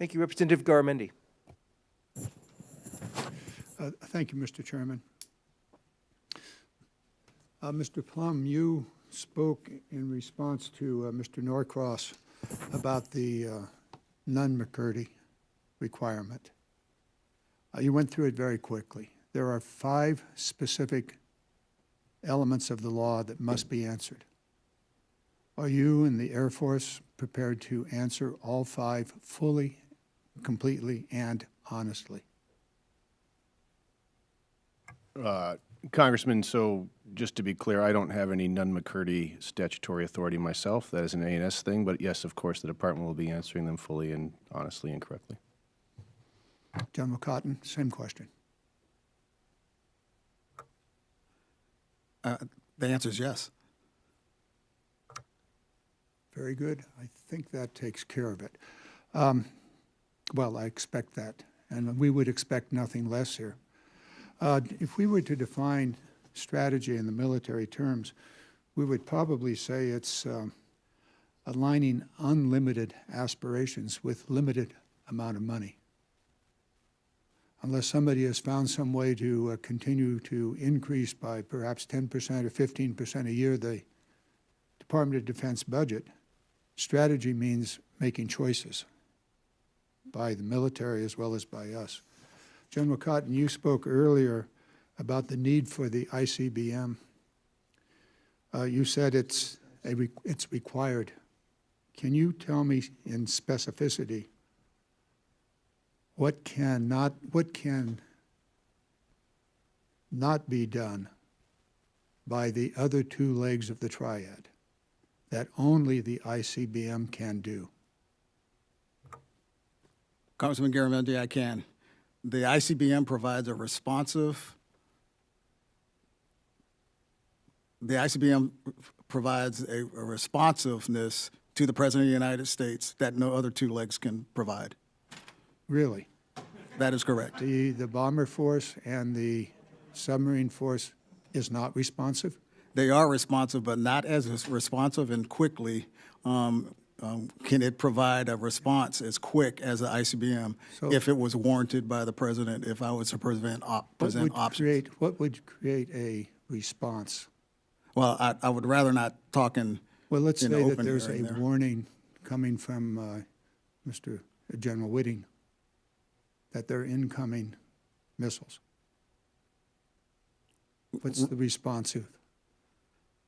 Thank you. Representative Garamendi. Thank you, Mr. Chairman. Mr. Plum, you spoke in response to Mr. Norcross about the Nunn-McCurdy requirement. You went through it very quickly. There are 5 specific elements of the law that must be answered. Are you and the Air Force prepared to answer all 5 fully, completely, and honestly? Congressman, so just to be clear, I don't have any Nunn-McCurdy statutory authority myself. That is an A&S thing, but yes, of course, the department will be answering them fully and honestly and correctly. General Cotton, same question. The answer is yes. Very good. I think that takes care of it. Well, I expect that, and we would expect nothing less here. If we were to define strategy in the military terms, we would probably say it's aligning unlimited aspirations with limited amount of money. Unless somebody has found some way to continue to increase by perhaps 10% or 15% a year the Department of Defense budget, strategy means making choices by the military as well as by us. General Cotton, you spoke earlier about the need for the ICBM. You said it's required. Can you tell me in specificity what can not be done by the other 2 legs of the triad that only the ICBM can do? Congressman Garamendi, I can. The ICBM provides a responsive, responsiveness to the President of the United States that no other 2 legs can provide. Really? That is correct. The bomber force and the submarine force is not responsive? They are responsive, but not as responsive and quickly can it provide a response as quick as the ICBM So- if it was warranted by the President, if I was to present options. What would create a response? Well, I would rather not talk in Well, let's in say that open there's a hearing there. warning coming from Mr. General Whitting that they're incoming missiles. What's the responsive?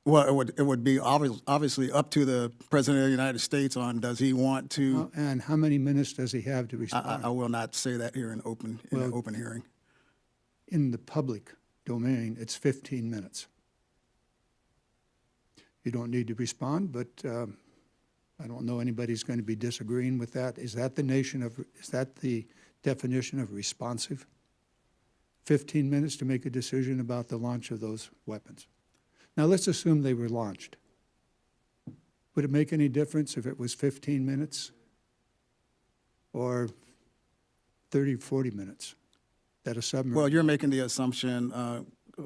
Well, it would be obviously up to the President of the United States on does he want to. And how many minutes does he have to I respond? will not say that here in an open hearing. In the public domain, it's 15 minutes. You don't need to respond, but I don't know anybody's going to be disagreeing with that. Is that the definition of responsive? 15 minutes to make a decision about the launch of those weapons. Now, let's assume they were launched. Would it make any difference if it was 15 minutes or 30, 40 minutes that a submarine? Well, you're making the assumption,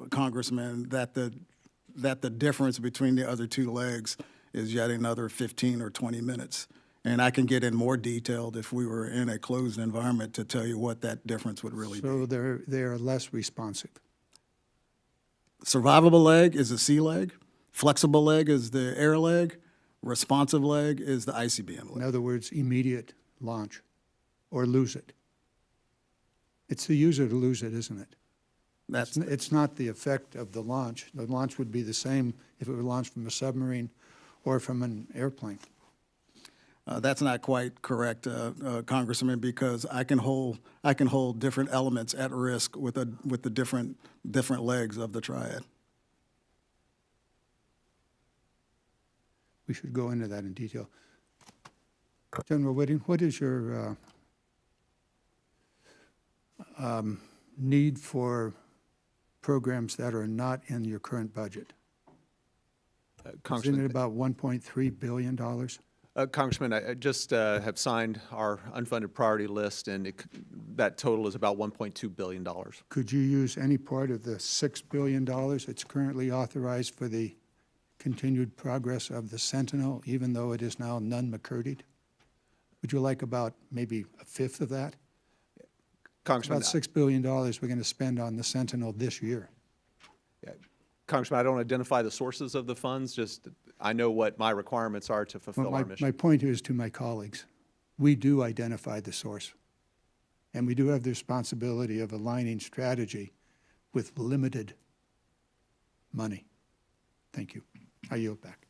Congressman, that the difference between the other 2 legs is yet another 15 or 20 minutes. And I can get in more detailed if we were in a closed environment to tell you what that difference would really be. So they're less responsive. Survivable leg is the sea leg. Flexible leg is the air leg. Responsive leg is the ICBM In leg. other words, immediate launch or lose it. It's the use it or lose it, isn't it? That's It's not the effect of the launch. The launch would be the same if it were launched from a submarine or from an airplane. That's not quite correct, Congressman, because I can hold different elements at risk with the different legs of the triad. We should go into that in detail. General Whitting, what is your need for programs that are not in your current budget? Isn't Congressman, it about $1.3 billion? Congressman, I just have signed our unfunded priority list, and that total is about $1.2 billion. Could you use any part of the $6 billion that's currently authorized for the continued progress of the Sentinel, even though it is now Nunn-McCurdy? Would you like about maybe a fifth of that? Congressman, About $6 billion we're going to spend on the Sentinel this year. Congressman, I don't identify the sources of the funds, just I know what my requirements are to Well, fulfill our mission. my point is to my colleagues, we do identify the source. And we do have the responsibility of aligning strategy with limited money. Thank you. I yield back.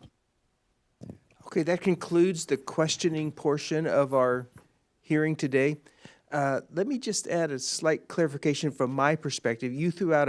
Okay, that concludes the questioning portion of our hearing today. Let me just add a slight clarification from my perspective. You threw out